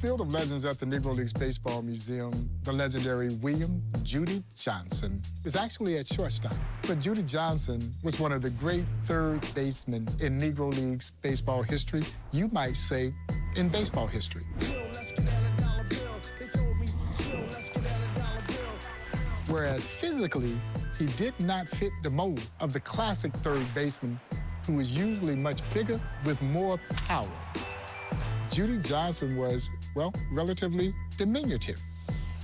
Field of Legends at the Negro Leagues Baseball Museum, the legendary William Judy Johnson is actually at shortstop. But Judy Johnson was one of the great third basemen in Negro Leagues baseball history, you might say in baseball history. Whereas physically, he did not fit the mold of the classic third baseman, who was usually much bigger with more power. Judy Johnson was, well, relatively diminutive.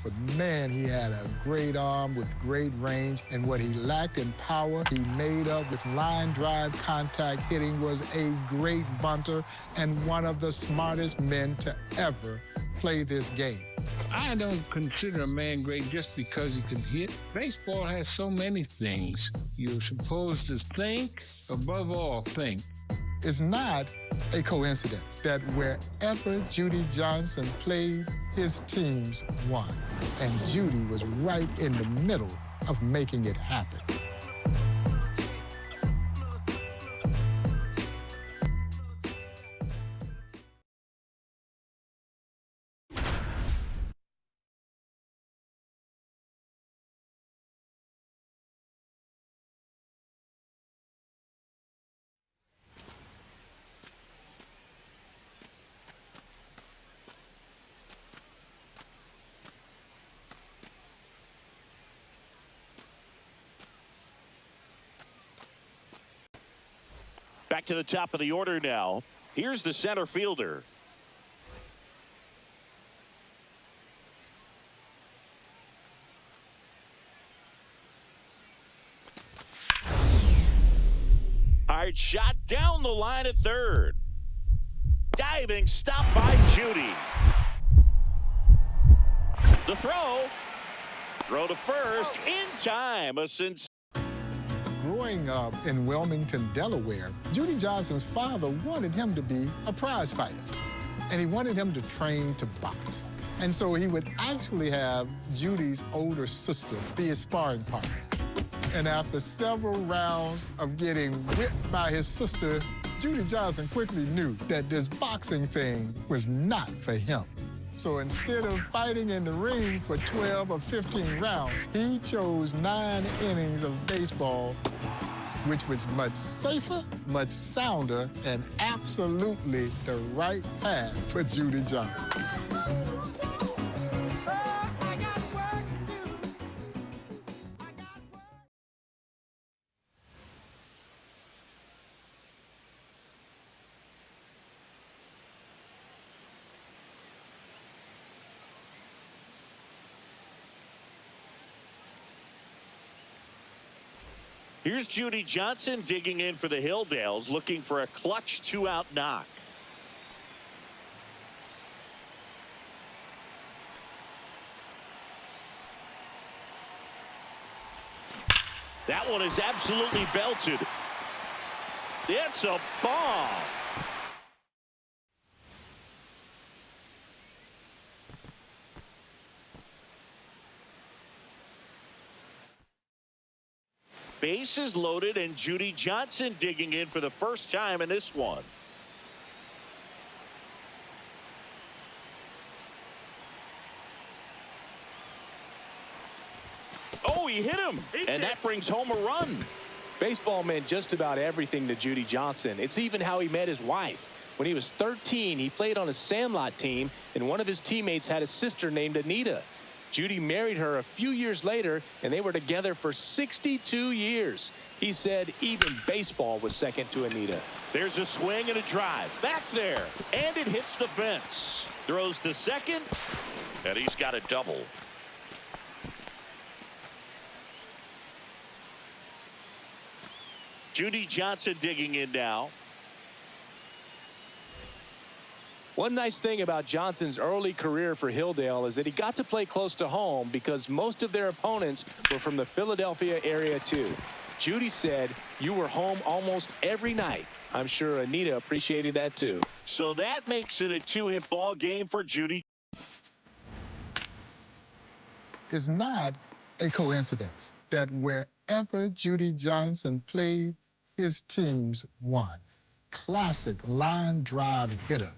But man, he had a great arm with great range, and what he lacked in power, he made up with line drive contact hitting, was a great bunter and one of the smartest men to ever play this game. I don't consider a man great just because he can hit. Baseball has so many things. You're supposed to think, above all, think. It's not a coincidence that wherever Judy Johnson played, his teams won. And Judy was right in the middle of making it happen. Back to the top of the order now. Here's the center fielder. Hard shot down the line at third. Diving stop by Judy. The throw. Throw to first in time. A sense. Growing up in Wilmington, Delaware, Judy Johnson's father wanted him to be a prize fighter, and he wanted him to train to box. And so he would actually have Judy's older sister be his sparring partner. And after several rounds of getting whipped by his sister, Judy Johnson quickly knew that this boxing thing was not for him. So instead of fighting in the ring for 12 or 15 rounds, he chose 9 innings of baseball, which was much safer, much sounder, and absolutely the right path for Judy Johnson. Here's Judy Johnson digging in for the Hilldales, looking for a clutch 2-out knock. That one is absolutely belted. It's a bomb. Bases loaded, and Judy Johnson digging in for the first time in this one. Oh, he hit him, and that brings home a run. Baseball meant just about everything to Judy Johnson. It's even how he met his wife. When he was 13, he played on a Sandlot team, and one of his teammates had a sister named Anita. Judy married her a few years later, and they were together for 62 years. He said even baseball was second to Anita. There's a swing and a drive. Back there, and it hits the fence. Throws to second, and he's got a double. Judy Johnson digging in now. One nice thing about Johnson's early career for Hilldale is that he got to play close to home because most of their opponents were from the Philadelphia area too. Judy said, "You were home almost every night." I'm sure Anita appreciated that too. So that makes it a 2-hit ball game for Judy. It's not a coincidence that wherever Judy Johnson played, his teams won. Classic line drive hitter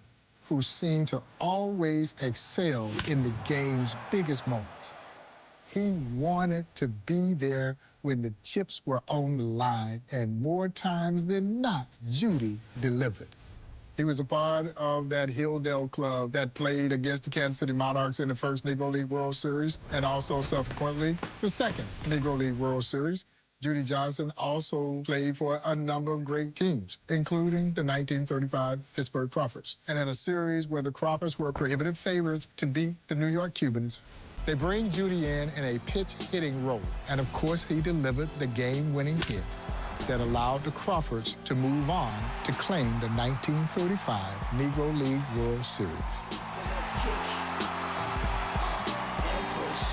who seemed to always excel in the game's biggest moments. He wanted to be there when the chips were on the line, and more times than not, Judy delivered. He was a part of that Hilldale club that played against the Kansas City Monarchs in the first Negro League World Series, and also subsequently the second Negro League World Series. Judy Johnson also played for a number of great teams, including the 1935 Pittsburgh Crawfords. And in a series where the Crawfords were prohibitive favorites to beat the New York Cubans, they bring Judy in a pitch-hitting role. And of course, he delivered the game-winning hit that allowed the Crawfords to move on to claim the 1935 Negro League World Series. So let's kick and push and coast.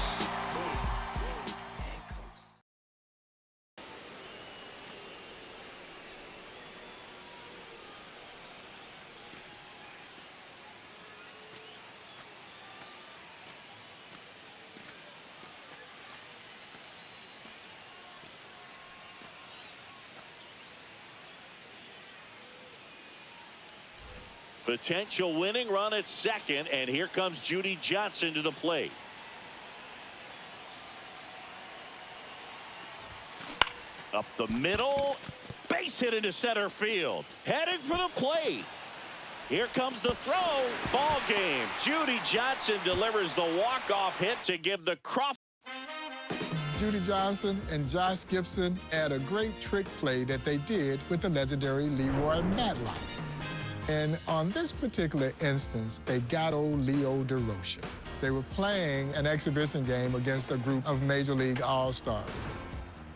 Potential winning run at second, and here comes Judy Johnson to the plate. Up the middle, base hit into center field. Heading for the plate. Here comes the throw. Ball game. Judy Johnson delivers the walk-off hit to give the Crawford. Judy Johnson and Josh Gibson had a great trick play that they did with the legendary Leroy Matlock. And on this particular instance, they got old Leo DeRocher. They were playing an exhibition game against a group of Major League All-Stars.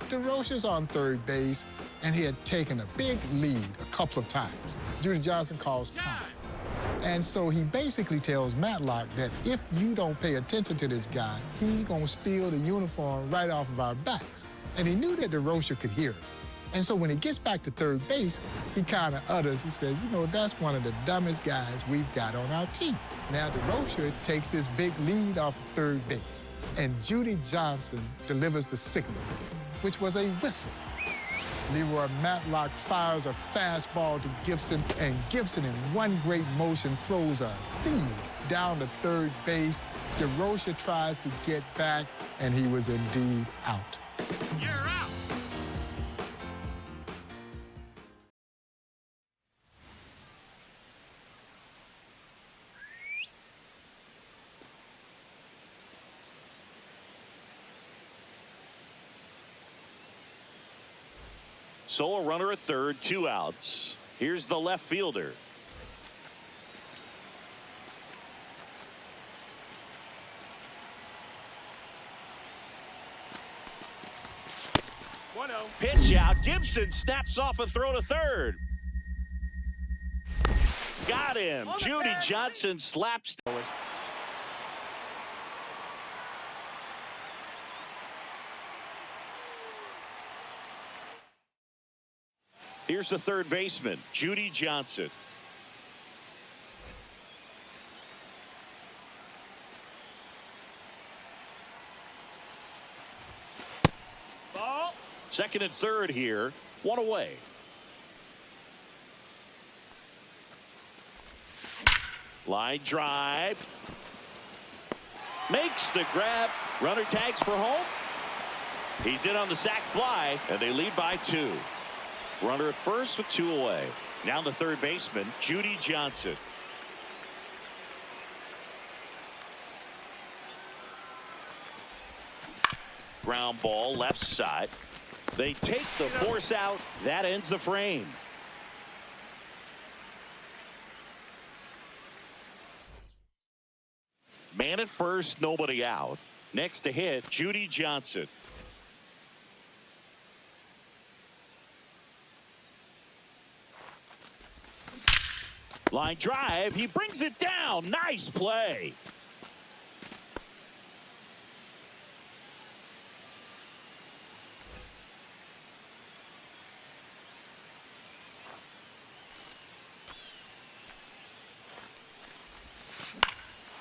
DeRocher's on third base, and he had taken a big lead a couple of times. Judy Johnson calls time. And so he basically tells Matlock that if you don't pay attention to this guy, he's going to steal the uniform right off of our backs. And he knew that DeRocher could hear it. And so when he gets back to third base, he kind of utters, he says, you know, that's one of the dumbest guys we've got on our team. Now DeRocher takes this big lead off of third base, and Judy Johnson delivers the signal, which was a whistle. Leroy Matlock fires a fastball to Gibson, and Gibson in one great motion throws a seam down to third base. DeRocher tries to get back, and he was indeed out. You're out. So a runner at third, 2 outs. Here's the left fielder. Pitch out. Gibson snaps off a throw to third. Got him. Judy Johnson slaps. Here's the third baseman, Judy Johnson. Ball. Second and third here, 1 away. Line drive. Makes the grab. Runner tags for home. He's in on the sac fly, and they lead by 2. Runner at first with 2 away. Now the third baseman, Judy Johnson. Ground ball left side. They take the force out. That ends the frame. Man at first, nobody out. Next to hit, Judy Johnson. Line drive. He brings it down. Nice play.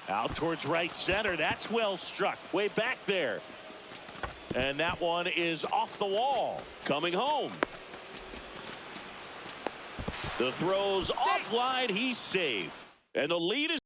Out towards right center. That's well struck. Way back there. And that one is off the wall. Coming home. The throw's offline. He's safe. And the lead is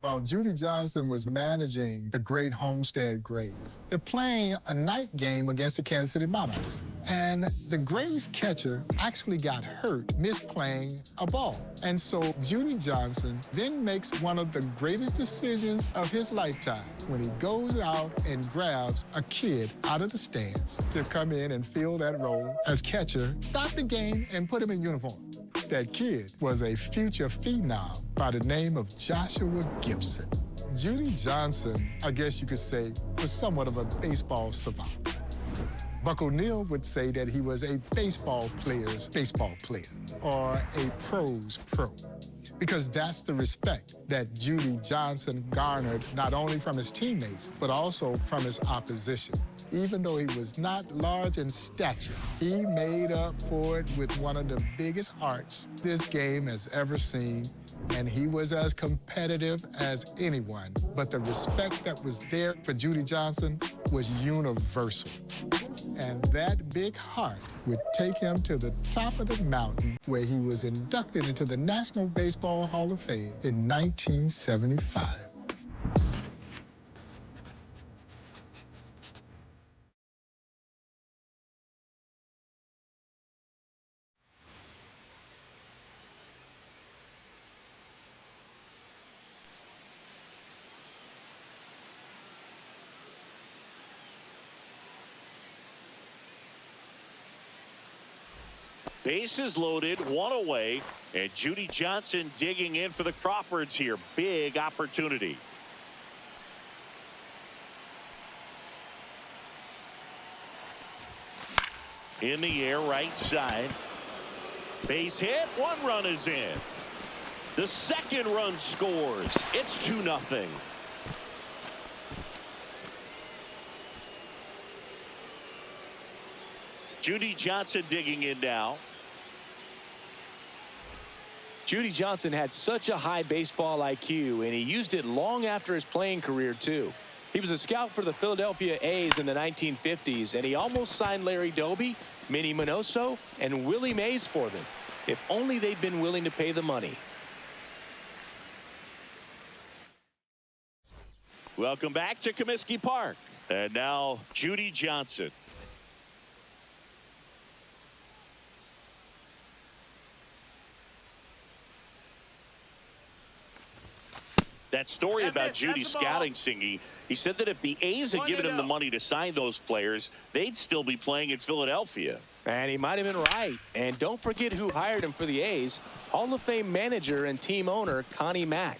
while Judy Johnson was managing the great Homestead Grays. They're playing a night game against the Kansas City Monarchs. And the Grays catcher actually got hurt misplaying a ball. And so Judy Johnson then makes one of the greatest decisions of his lifetime when he goes out and grabs a kid out of the stands to come in and fill that role as catcher, stop the game, and put him in uniform. That kid was a future phenom by the name of Joshua Gibson. Judy Johnson, I guess you could say, was somewhat of a baseball savant. Buck O'Neil would say that he was a baseball player's baseball player, or a pro's pro, because that's the respect that Judy Johnson garnered not only from his teammates, but also from his opposition. Even though he was not large in stature, he made up for it with one of the biggest hearts this game has ever seen, and he was as competitive as anyone. But the respect that was there for Judy Johnson was universal. And that big heart would take him to the top of the mountain, where he was inducted into the National Baseball Hall of Fame in 1975. bases loaded, one away, and Judy Johnson digging in for the Crawfords here. Big opportunity. In the air, right side. Base hit, one run is in. The second run scores. It's 2-0. Judy Johnson digging in now. Judy Johnson had such a high baseball IQ, and he used it long after his playing career, too. He was a scout for the Philadelphia A's in the 1950s, and he almost signed Larry Doby, Minnie Minoso, and Willie Mays for them. If only they'd been willing to pay the money. Welcome back to Comiskey Park. And now Judy Johnson. That story about Judy scouting, Singy, he said that if the A's had given him the money to sign those players, they'd still be playing in Philadelphia. And he might have been right. And don't forget who hired him for the A's. Hall of Fame manager and team owner Connie Mack.